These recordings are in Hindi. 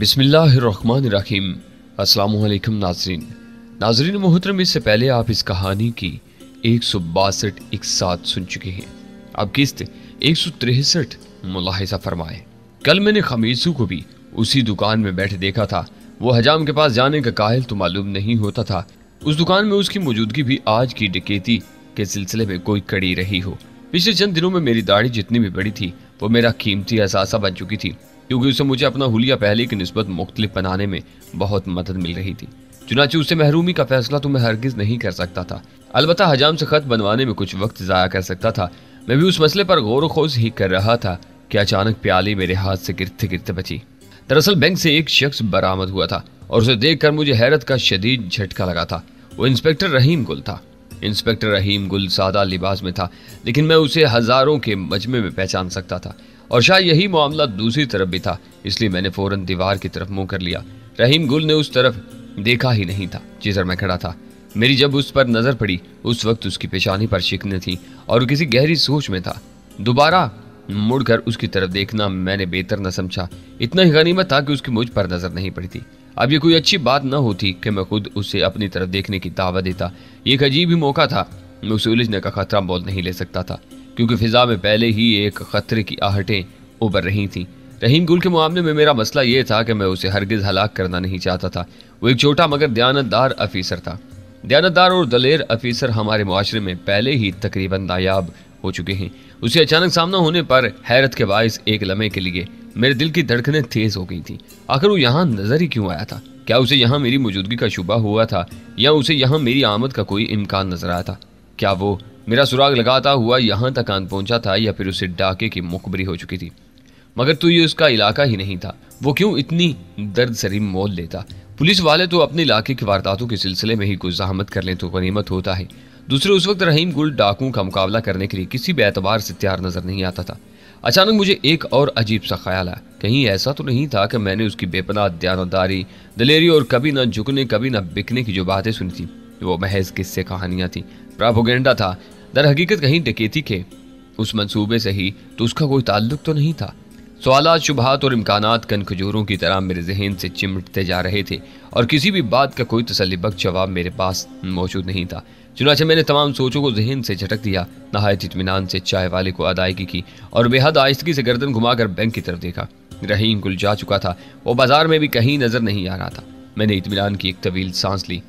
बिस्मिल्लाहिर्रहमानिर्रहीम। अस्सलामुअलैकुम नाजरीन मोहतरम, इससे पहले आप इस कहानी की 162 एक साथ सुन चुके हैं। अब किस्त 163 मुलाहिजा फरमाए। कल मैंने खमीसू को भी उसी दुकान में बैठे देखा था। वो हजाम के पास जाने का काहिल तो मालूम नहीं होता था। उस दुकान में उसकी मौजूदगी भी आज की डकैती के सिलसिले में कोई कड़ी रही हो। पिछले चंद दिनों में मेरी दाढ़ी जितनी भी बड़ी थी वो मेरा कीमती असासा बन चुकी थी, क्योंकि उसे मुझे अपना हुलिया पहले की निस्बत मुख्तलिफ बनाने में बहुत मदद मिल रही थी। चुनांचे उससे महरूमी का फैसला तो मैं हरगिज नहीं कर सकता था। अलबत्ता हजाम से खत बनवाने में कुछ वक्त ज़ाया कर सकता था। मैं भी उस मसले पर गौर खोज ही कर रहा था कि अचानक प्याली मेरे हाथ से गिरते गिरते बची। दरअसल बैंक से एक शख्स बरामद हुआ था और उसे देखकर मुझे हैरत का शदीद झटका लगा था। वो इंस्पेक्टर रहीम गुल था। इंस्पेक्टर रहीम गुल सादा लिबास में था, लेकिन मैं उसे हजारों के मजमे में पहचान सकता था। और शायद यही मामला दूसरी तरफ भी था, इसलिए मैंने फौरन दीवार की तरफ मुंह कर लिया। रहीम गुल ने उस तरफ देखा ही नहीं था जिधर मैं खड़ा था। मेरी जब उस पर नजर पड़ी उस वक्त उसकी पेशानी पर शिकने थी और किसी गहरी सोच में था। दोबारा मुड़कर उसकी तरफ देखना मैंने बेहतर न समझा। इतना ही गनीमत था कि उसकी मुझ पर नजर नहीं पड़ी थी। अब ये कोई अच्छी बात न होती कि मैं खुद उसे अपनी तरफ देखने की दावत देता। ये एक अजीब ही मौका था। मैं उसे उलझने का खतरा मोल नहीं ले सकता था, क्योंकि फिजा में पहले ही एक खतरे की आहटें उभर रही थीं। रहीम गुल के मामले में मेरा मसला ये था कि मैं उसे हरगिज हलाक करना नहीं चाहता था। वो एक छोटा मगर दयानतदार अफीसर था। दयानतदार और दलेर अफीसर हमारे मुआशरे में पहले ही तकरीबन नायाब हो चुके हैं। उसे अचानक सामना होने पर हैरत के बायस एक लम्हे के लिए मेरे दिल की धड़कनें तेज हो गई थी। आखिर वो यहाँ नजर ही क्यों आया था? क्या उसे यहाँ मेरी मौजूदगी का शुबा हुआ था, या उसे यहाँ मेरी आमद का कोई इम्कान नजर आया था? क्या वो मेरा सुराग लगाता हुआ यहाँ तक आन पहुंचा था, या फिर उसे डाके की मुखबरी हो चुकी थी? मगर तो ये उसका इलाका ही नहीं था। वो क्यों इतनी दर्द सरीम मोल लेता? पुलिस वाले तो अपने इलाके की वारदातों के सिलसिले में ही कुछ जहामत कर लें तो गनीमत होता है। दूसरे उस वक्त रहीम गुल डाकुओं का मुकाबला करने के लिए किसी भी एतबार से तैयार नजर नहीं आता था। अचानक मुझे एक और अजीब सा ख्याल आया। कहीं ऐसा तो नहीं था कि मैंने उसकी बेपनाह दयानतदारी, दलेरी और कभी न झुकने कभी न बिकने की जो बातें सुनी थी वो महज किस्से कहानियां थी, प्रोपेगेंडा था। दर हकीकत कहीं डकैती के उस मंसूबे से ही तो उसका कोई ताल्लुक तो नहीं था। सवालात, शुबहात और इम्कानात कन खजूरों की तरह मेरे जहन से चिमटते जा रहे थे और किसी भी बात का कोई तसल्लीबख्श जवाब मेरे पास मौजूद नहीं था। चुनांचे मैंने तमाम सोचों को जहन से झटक दिया, नहायत इत्मीनान से चाय वाले को अदायगी की और बेहद आहिस्तगी से गर्दन घुमाकर बैंक की तरफ देखा। रहीम गुल जा चुका था। वो बाजार में भी कहीं नजर नहीं आ रहा था। मैंने इत्मीनान की एक तवील सांस ली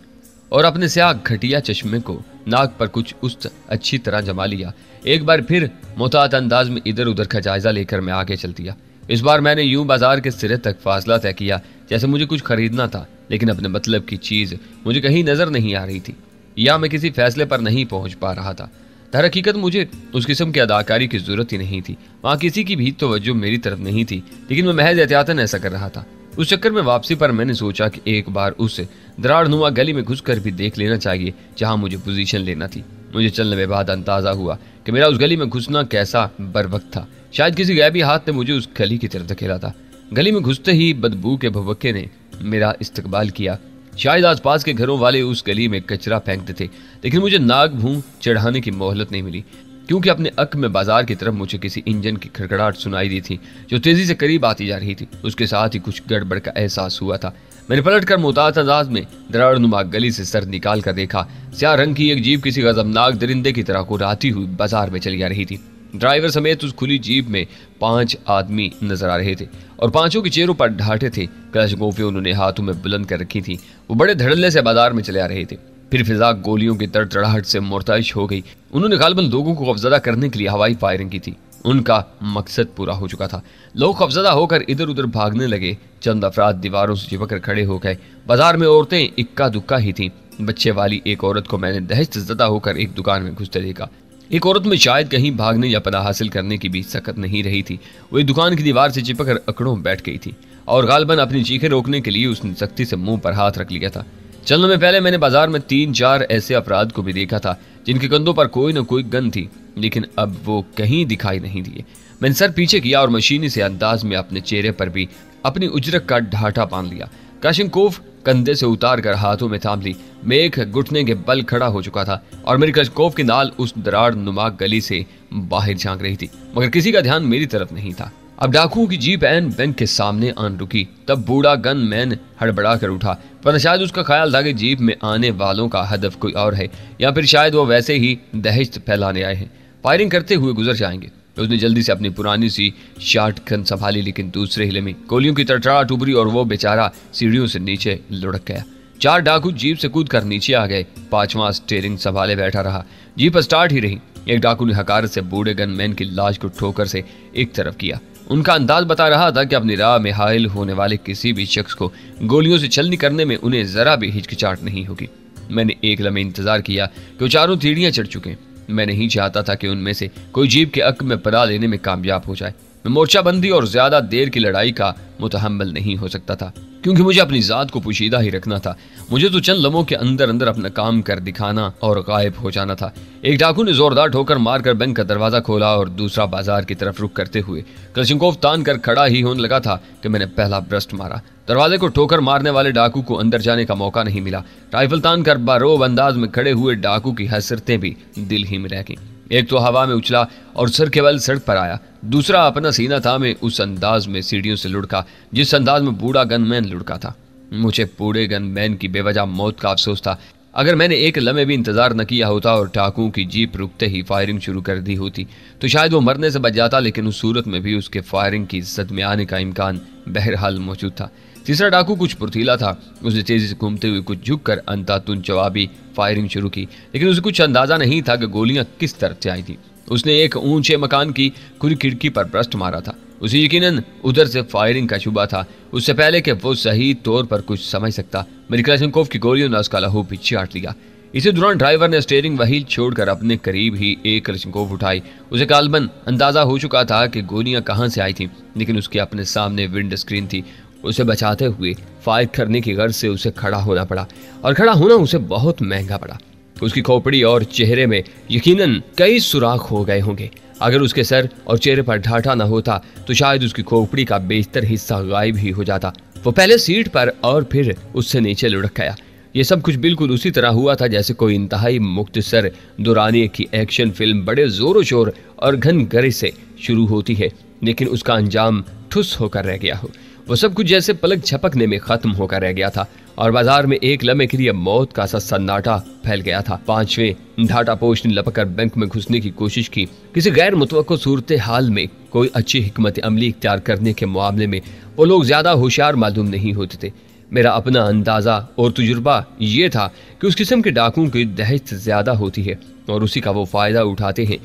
और अपने स्याह घटिया चश्मे को नाक पर कुछ उस अच्छी तरह जमा लिया। एक बार फिर मोहतात अंदाज में इधर उधर का जायजा लेकर मैं आगे चल दिया। इस बार मैंने यूं बाजार के सिरे तक फासला तय किया जैसे मुझे कुछ खरीदना था, लेकिन अपने मतलब की चीज मुझे कहीं नजर नहीं आ रही थी, या मैं किसी फैसले पर नहीं पहुंच पा रहा था। दर हकीकत मुझे उस किस्म की अदाकारी की जरूरत ही नहीं थी। वहां किसी की भी तवज्जो मेरी तरफ नहीं थी, लेकिन मैं महज एहतियातन ऐसा कर रहा था। उस चक्कर में वापसी पर मैंने सोचा कि एक बार उस दरारनुमा गली में घुसकर भी देख लेना चाहिए जहां मुझे पोजीशन लेना थी। मुझे चलने में बाद अंदाजा हुआ कि मेरा उस गली में घुसना कैसा बरवक्त था। शायद किसी गैबी हाथ ने मुझे उस गली की तरफ धकेला था। गली में घुसते ही बदबू के भवक्के ने मेरा इस्तकबाल किया। शायद आसपास के घरों वाले उस गली में कचरा फेंकते थे, लेकिन मुझे नाक भूं चढ़ाने की मोहलत नहीं मिली, क्योंकि अपने अक में बाजार की तरफ मुझे किसी इंजन की खड़खड़ाहट सुनाई दी थी जो तेजी से करीब आती जा रही थी। उसके साथ ही कुछ गड़बड़ का एहसास हुआ था। मैंने पलटकर मुहतात अंदाज में दरारनुमा गली से सर निकाल कर देखा। स्याह रंग की एक जीप किसी गजबनाक दरिंदे की तरह कुराती हुई बाजार में चली आ रही थी। ड्राइवर समेत उस खुली जीप में 5 आदमी नजर आ रहे थे और पांचों के चेहरों पर ढाटे थे। कलशगोफे उन्होंने हाथों में बुलंद कर रखी थी। वो बड़े धड़ल्ले से बाजार में चले आ रहे थे। फिर फिजा गोलियों की तड़तड़ाहट से मुर्ताइश हो गई। उन्होंने गालबन लोगों को खौफजदा करने के लिए हवाई फायरिंग की थी। उनका मकसद पूरा हो चुका था। लोग खौफजदा होकर इधर उधर भागने लगे। चंद अफराद दीवारों से चिपक कर खड़े हो गए। बाजार में औरतें इक्का दुक्का ही थीं। बच्चे वाली एक औरत को मैंने दहशत ज़दा होकर एक दुकान में घुसते देखा। एक औरत में शायद कहीं भागने या पनाह हासिल करने की भी सकत नहीं रही थी। वो एक दुकान की दीवार से चिपक कर अकड़ों बैठ गई थी और गालबन अपनी चीखें रोकने के लिए उसने सख्ती से मुंह पर हाथ रख लिया था। चलने में पहले मैंने बाजार में 3-4 ऐसे अफराद को भी देखा था जिनके कंधों पर कोई न कोई गन थी, लेकिन अब वो कहीं दिखाई नहीं दिए। मैंने सर पीछे किया और मशीनी से अंदाज में अपने चेहरे पर भी अपनी उजरक का ढाटा बांध लिया। काशिंकोफ कंधे से उतार कर हाथों में थाम ली। मैं एक घुटने के बल खड़ा हो चुका था और मेरी कशकोफ की नाल उस दरार नुमा गली से बाहर झांक रही थी, मगर किसी का ध्यान मेरी तरफ नहीं था। अब डाकुओं की जीप एन बैंक के सामने आन रुकी। तब बूढ़ा गन मैन हड़बड़ा कर उठा, पर शायद उसका ख्याल था कि जीप में आने वालों का हदफ कोई और है, या फिर शायद वो वैसे ही दहशत फैलाने आए हैं, फायरिंग करते हुए गुजर जाएंगे। उसने जल्दी से अपनी पुरानी सी शॉटगन संभाली, लेकिन दूसरे हिले में गोलियों की तड़तड़ाहट उभरी और वो बेचारा सीढ़ियों से नीचे लुढ़क गया। 4 डाकू जीप से कूदकर नीचे आ गए। 5वां स्टीयरिंग संभाले बैठा रहा। जीप स्टार्ट ही रही। एक डाकू ने हकारत से बूढ़े गनमैन की लाश को ठोकर से एक तरफ किया। उनका अंदाज बता रहा था कि अपनी राह में हायल होने वाले किसी भी शख्स को गोलियों से छलनी करने में उन्हें जरा भी हिचकिचाहट नहीं होगी। मैंने एक लम्हे इंतजार किया कि वो चारों सीढ़ियां चढ़ चुके। मैं नहीं चाहता था कि उनमें से कोई जीप के अक में पनाह लेने में कामयाब हो जाए। मैं मोर्चाबंदी और ज्यादा देर की लड़ाई का मुतहम्मिल नहीं हो सकता था, क्योंकि मुझे अपनी जात को पोशीदा ही रखना था। मुझे तो चंद लम्हों के अंदर अंदर अपना काम कर दिखाना और गायब हो जाना था। एक डाकू ने जोरदार ठोकर मारकर बैंक का दरवाजा खोला और दूसरा बाजार की तरफ रुख करते हुए क्लशिंकोव तान कर खड़ा ही होने लगा था कि मैंने पहला ब्रस्ट मारा। दरवाजे को ठोकर मारने वाले डाकू को अंदर जाने का मौका नहीं मिला। राइफल तान कर बारोब अंदाज में खड़े हुए डाकू की हसरतें भी दिल ही में रह गईं। एक तो हवा में उछला और सर के बल सड़क पर आया, दूसरा अपना सीना थामे उस अंदाज में सीढ़ियों से लुढ़का जिस अंदाज में बूढ़ा गनमैन लुढ़का था। मुझे बूढ़े गनमैन की बेवजह मौत का अफसोस था। अगर मैंने एक लम्हे भी इंतजार न किया होता और डाकुओं की जीप रुकते ही फायरिंग शुरू कर दी होती तो शायद वो मरने से बच जाता, लेकिन उस सूरत में भी उसके फायरिंग की जद में आने का इम्कान बहरहाल मौजूद था। तीसरा डाकू कुछ फुर्तीला था। उसने तेजी से घूमते हुए कुछ झुककर अंधाधुंध जवाबी फायरिंग शुरू की, लेकिन उसे कुछ अंदाजा नहीं था कि गोलियां किस तरफ से आई थी। उसने एक ऊंचे मकान की खुली खिड़की पर ब्रस्ट मारा था। उसे यकीनन उधर से फायरिंग का शुबा था। उससे पहले कि वो सही तौर पर कुछ समझ सकता, मेरी क्लशिंकोव की गोलियों ने उसका लहू भी चाट लिया। इसी दौरान ड्राइवर ने स्टीयरिंग व्हील छोड़कर अपने करीब ही एक क्लशिंकोव उठाई। उसे कालबन अंदाजा हो चुका था कि गोलियां कहां से आई थीं, लेकिन उसके अपने सामने विंड स्क्रीन थी। उसे बचाते हुए फायर करने की गर्ज से उसे खड़ा होना पड़ा, और खड़ा होना उसे बहुत महंगा पड़ा। उसकी खोपड़ी और चेहरे में यकीनन कई सुराख हो गए होंगे। अगर उसके सर और चेहरे पर ढाटा न होता तो शायद उसकी खोपड़ी का बेशतर हिस्सा गायब ही हो जाता। वो पहले सीट पर और फिर उससे नीचे लुढ़क गया। ये सब कुछ बिल्कुल उसी तरह हुआ था जैसे कोई इंतहाई मुख्तसर दौरानिए की एक्शन फिल्म बड़े जोरों शोर और घन गरज से शुरू होती है, लेकिन उसका अंजाम ठुस होकर रह गया हो। वो सब कुछ जैसे पलक झपकने में खत्म होकर रह गया था और बाजार में एक लम्हे के लिए मौत का सा सन्नाटा फैल गया था। 5वें ढाटापोश ने लपक कर बैंक में घुसने की कोशिश की। किसी गैर मुतवक्को सूरत हाल में कोई अच्छी हिकमत अमली इख्तियार करने के मामले में वो लोग ज्यादा होशियार मालूम नहीं होते थे। मेरा अपना अंदाजा और तजुर्बा ये था कि उस किस्म के डाकुओं की दहशत ज्यादा होती है और उसी का वो फायदा उठाते हैं।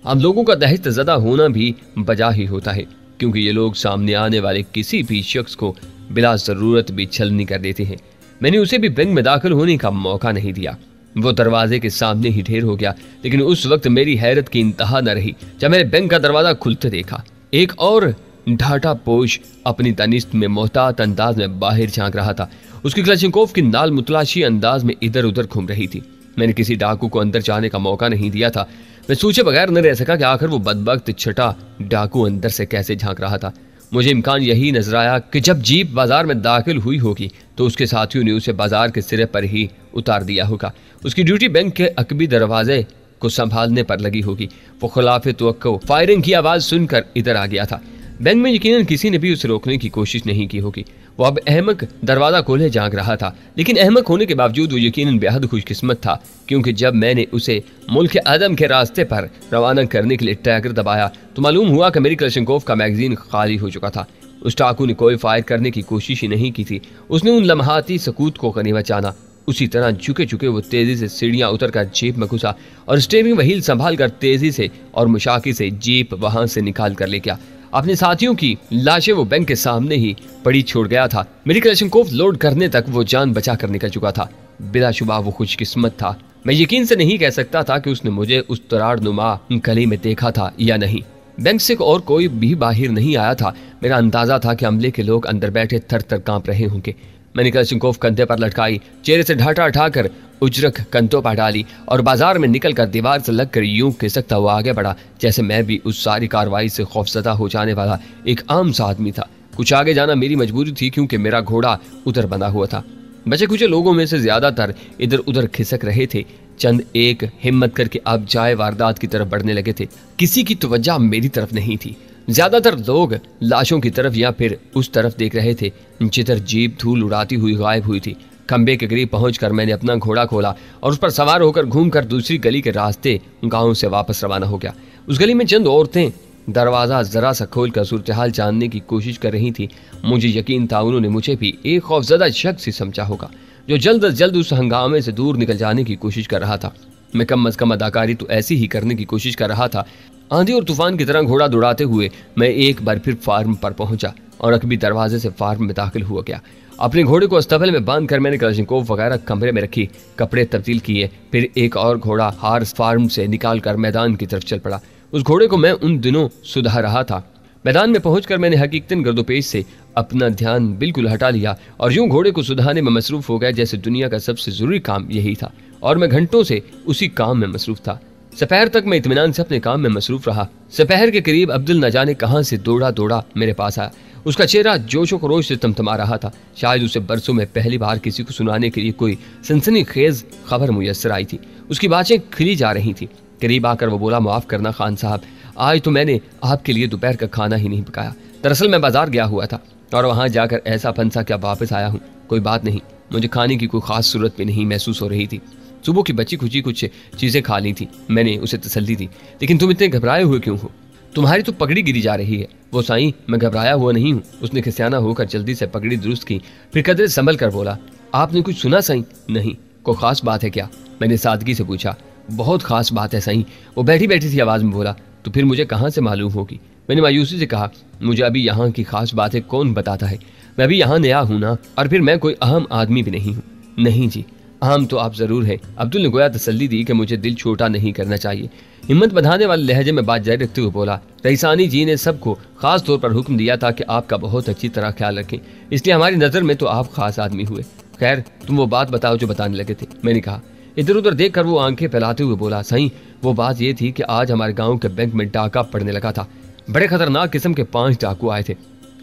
हम लोगों का दहशत ज़दा होना भी बजा ही होता है, क्योंकि ये लोग सामने आने वाले किसी भी शख्स को बिला जरूरत भी छलनी कर देते हैं। मैंने उसे भी बैंक में दाखिल होने का मौका नहीं दिया। वो दरवाजे के सामने ही ढेर हो गया, लेकिन उस वक्त मेरी हैरत की इंतहा न रही जब मैंने बैंक का दरवाजा खुलते देखा। एक और ढाटा पोश अपनी तनिष्ठ में मोहतात अंदाज में बाहर झांक रहा था। उसकी क्लशिंकोव की नाल मुतलाशी अंदाज में इधर उधर घूम रही थी। मैंने किसी डाकू को अंदर जाने का मौका नहीं दिया था। मैं सोचे बगैर न रह सका कि आखिर वो बदबख्त छठा डाकू अंदर से कैसे झांक रहा था। मुझे इम्कान यही नजर आया कि जब जीप बाजार में दाखिल हुई होगी तो उसके साथियों ने उसे बाजार के सिरे पर ही उतार दिया होगा। उसकी ड्यूटी बैंक के अकबी दरवाजे को संभालने पर लगी होगी। वो खिलाफ तवक्को फायरिंग की आवाज सुनकर इधर आ गया था। बैंक में यकीनन किसी ने भी उसे रोकने की कोशिश नहीं की होगी। वो अब अहमक दरवाजा खोले झांक रहा था, लेकिन अहमक होने के बावजूद वो यकीनन बेहद खुशकिस्मत था, क्योंकि जब मैंने उसे मुल्क आदम के रास्ते पर रवाना करने के लिए ट्रैकर दबाया तो मालूम हुआ कि मेरी क्लशिंकोव का मैगजीन खाली हो चुका था। उस डाकू ने कोई फायर करने की कोशिश ही नहीं की थी। उसने उन लम्हाती सकूत को गनीमत जाना। उसी तरह झुके झुके वो तेजी से सीढ़ियां उतरकर जीप में घुसा और स्टीयरिंग व्हील संभाल कर तेजी से और मुशाकी से जीप वहां से निकाल कर ले गया। अपने साथियों की लाशें वो बैंक के सामने ही पड़ी छोड़ गया था। मेरी क्लशिंकोव लोड करने तक वो जान बचा कर निकल चुका था। बिलाशुबा वो खुशकिस्मत था। मैं यकीन से नहीं कह सकता था कि उसने मुझे उस तराड़ नुमा गली में देखा था या नहीं। बैंक से और कोई भी बाहर नहीं आया था। मेरा अंदाजा था कि अमले के लोग अंदर बैठे थर थर कांप रहे होंगे। मैंने क्लशिंकोव कंधे पर लटकाई, चेहरे से ढाटा उठाकर उजरक कंधों पर डाली और बाजार में निकलकर दीवार से लगकर यूं खिसकता हुआ आगे बढ़ा जैसे मैं भी उस सारी कार्रवाई से खौफजदा हो जाने वाला एक आम सा आदमी था। कुछ आगे जाना मेरी मजबूरी थी, क्योंकि मेरा घोड़ा उधर बंधा हुआ था। बचे कुछ लोगों में से ज्यादातर इधर उधर खिसक रहे थे। चंद एक हिम्मत करके अब जाए वारदात की तरफ बढ़ने लगे थे। किसी की तवज्जो मेरी तरफ नहीं थी। ज्यादातर लोग लाशों की तरफ या फिर उस तरफ देख रहे थे जिधर जीप धूल उड़ाती हुई गायब हुई थी। खंबे के करीब पहुंचकर मैंने अपना घोड़ा खोला और उस पर सवार होकर घूमकर दूसरी गली के रास्ते गांव से वापस रवाना हो गया। उस गली में चंद औरतें दरवाजा जरा सा खोलकर सूरत हाल जानने की कोशिश कर रही थी। मुझे यकीन था उन्होंने मुझे भी एक खौफजदा शख्स ही समझा होगा जो जल्द अज जल्द उस हंगामे से दूर निकल जाने की कोशिश कर रहा था। मैं कम अज कम अदाकारी तो ऐसी ही करने की कोशिश कर रहा था। आंधी और तूफान की तरह घोड़ा दौड़ाते हुए मैं एक बार फिर फार्म पर पहुंचा और अकबी दरवाजे से फार्म में दाखिल हुआ गया। अपने घोड़े को अस्तबल में बांधकर मैंने कलाशिंकोव वगैरह कमरे में रखी, कपड़े तब्दील किए, फिर एक और घोड़ा हार्स फार्म से निकालकर मैदान की तरफ चल पड़ा। उस घोड़े को मैं उन दिनों सुधार रहा था। मैदान में पहुंचकर मैंने हकीकतन गर्दोपेश से अपना ध्यान बिल्कुल हटा लिया और यूं घोड़े को सुधारने में मसरूफ हो गया जैसे दुनिया का सबसे जरूरी काम यही था और मैं घंटों से उसी काम में मसरूफ था। दोपहर तक मैं इत्मीनान से अपने काम में मसरूफ रहा। दोपहर के करीब अब्दुल न जाने कहां से दौड़ा दौड़ा मेरे पास आया। उसका चेहरा जोशो खरोश से तमतमा रहा था। शायद उसे बरसों में पहली बार किसी को सुनाने के लिए कोई सनसनीखेज खबर मुयस्सर आई थी। उसकी बातें खिली जा रही थी। करीब आकर वो बोला, माफ करना खान साहब, आज तो मैंने आपके लिए दोपहर का खाना ही नहीं पकाया। दरअसल मैं बाजार गया हुआ था और वहां जाकर ऐसा फंसा क्या वापस आया हूँ। कोई बात नहीं, मुझे खाने की कोई खास जरूरत भी नहीं महसूस हो रही थी। सुबह की बची खुची कुछ चीजें खा ली थी। मैंने उसे तसल्ली दी, लेकिन तुम इतने घबराए हुए क्यों हो? तुम्हारी तो पगड़ी गिरी जा रही है। वो साईं, मैं घबराया हुआ नहीं हूँ। उसने खिसियाना होकर जल्दी से पगड़ी दुरुस्त की, फिर कदरे संभल कर बोला, आपने कुछ सुना साईं? नहीं। कोई खास बात है क्या? मैंने सादगी से पूछा। बहुत खास बात है साईं, वो बैठी बैठी सी आवाज में बोला। तो फिर मुझे कहाँ से मालूम होगी? मैंने मायूसी से कहा, मुझे अभी यहाँ की खास बातें कौन बताता है? मैं अभी यहाँ नया हूँ ना, और फिर मैं कोई अहम आदमी भी नहीं हूँ। नहीं जी, अहम तो आप जरूर है। अब्दुल ने गोया तसल्ली दी कि मुझे दिल छोटा नहीं करना चाहिए। हिम्मत बढ़ाने वाले लहजे में बात जारी रखते हुए बोला, रईसानी जी ने सबको खास तौर पर हुक्म दिया था कि आपका बहुत अच्छी तरह ख्याल रखें, इसलिए हमारी नजर में तो आप खास आदमी हुए। खैर, तुम वो बात बताओ जो बताने लगे थे। मैंने कहा। इधर उधर देखकर वो आंखें फैलाते हुए बोला, सही वो बात ये थी कि आज हमारे गांव के बैंक में डाका पड़ने लगा था। बड़े खतरनाक किस्म के 5 डाकू आए थे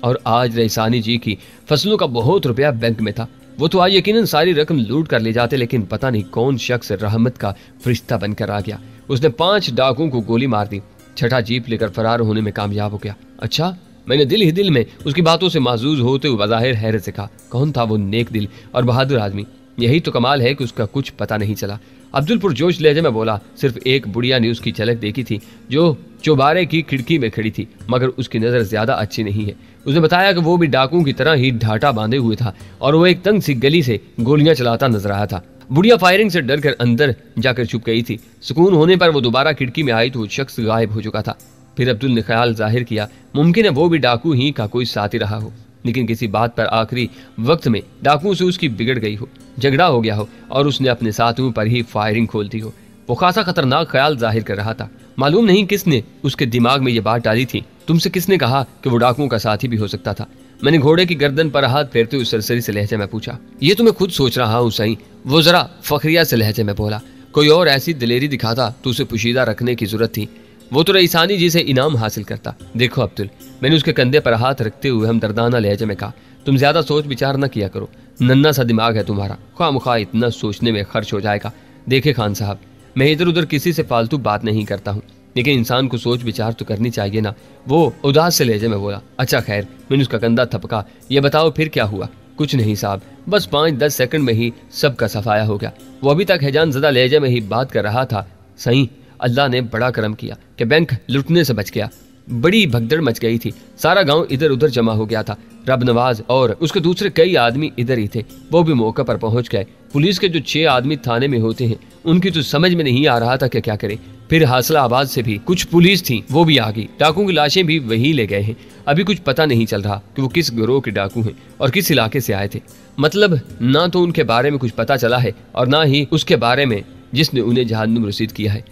और आज रईसानी जी की फसलों का बहुत रुपया बैंक में था। वो तो आज यकीनन सारी रकम लूट कर ले जाते, लेकिन पता नहीं कौन शख्स रहमत का फरिश्ता बनकर आ गया। उसने 5 डाकुओं को गोली मार दी। छठा जीप लेकर फरार होने में कामयाब हो गया। अच्छा, मैंने दिल ही दिल में उसकी बातों से माजूज होते हुए बज़ाहिर हैरत से कहा, कौन था वो नेक दिल और बहादुर आदमी? यही तो कमाल है कि उसका कुछ पता नहीं चला। अब्दुल पुरजोश लहजे में बोला, सिर्फ एक बुढ़िया ने उसकी झलक देखी थी जो चौबारे की खिड़की में खड़ी थी, मगर उसकी नजर ज्यादा अच्छी नहीं है। उसने बताया कि वो भी डाकुओं की तरह ही ढाटा बांधे हुए था और वो एक तंग सी गली से गोलियां चलाता नजर आया था। बुढ़िया फायरिंग से डर कर अंदर जाकर छुप गई थी। सुकून होने पर वो दोबारा खिड़की में आई तो वो शख्स गायब हो चुका था। फिर अब्दुल ने ख्याल जाहिर किया, मुमकिन है वो भी डाकू ही का कोई साथी रहा हो, लेकिन किसी बात पर आखिरी वक्त में डाकुओं से उसकी बिगड़ गई हो, झगड़ा हो गया हो और उसने अपने साथियों पर ही फायरिंग खोल दी हो। वो खासा खतरनाक ख्याल जाहिर कर रहा था। मालूम नहीं किसने उसके दिमाग में ये बात डाली थी। तुमसे किसने कहा कि वो डाकुओं का साथी भी हो सकता था? मैंने घोड़े की गर्दन पर हाथ फेरते हुए सरसरी से लहजे में पूछा। ये तो मैं खुद सोच रहा हूँ सही, वो जरा फखरिया से लहजे में बोला। कोई और ऐसी दिलेरी दिखाता तो उसे पोशीदा रखने की जरूरत थी। वो तो रईसानी जी से इनाम हासिल करता। देखो अब्दुल, मैंने उसके कंधे पर हाथ रखते हुए हमदर्दाना लहजे में कहा, तुम ज्यादा सोच विचार न किया करो। नन्ना सा दिमाग है तुम्हारा, ख्वामुख्वा इतना सोचने में खर्च हो जाएगा। देखे खान साहब, मैं इधर उधर किसी से फालतू बात नहीं करता हूँ, लेकिन इंसान को सोच विचार तो करनी चाहिए ना। वो उदास से लहजे में बोला। अच्छा खैर, मैंने उसका कंधा थपका। ये बताओ फिर क्या हुआ? कुछ नहीं साहब, बस 5-10 सेकंड में ही सबका सफाया हो गया। वो अभी तक हैजान ज़दा लहजे में ही बात कर रहा था। सही, अल्लाह ने बड़ा करम किया कि बैंक लुटने से बच गया। बड़ी भगदड़ मच गई थी। सारा गांव इधर उधर जमा हो गया था। रब नवाज और उसके दूसरे कई आदमी इधर ही थे, वो भी मौके पर पहुंच गए। पुलिस के जो 6 आदमी थाने में होते हैं, उनकी तो समझ में नहीं आ रहा था कि क्या करे। फिर हासला आबाद से भी कुछ पुलिस थी, वो भी आ गई। डाकुओं की लाशें भी वही ले गए हैं। अभी कुछ पता नहीं चल रहा कि वो किस गिरोह के डाकू हैं और किस इलाके से आए थे। मतलब ना तो उनके बारे में कुछ पता चला है और ना ही उसके बारे में जिसने उन्हें जहन्नुम रसीद किया है।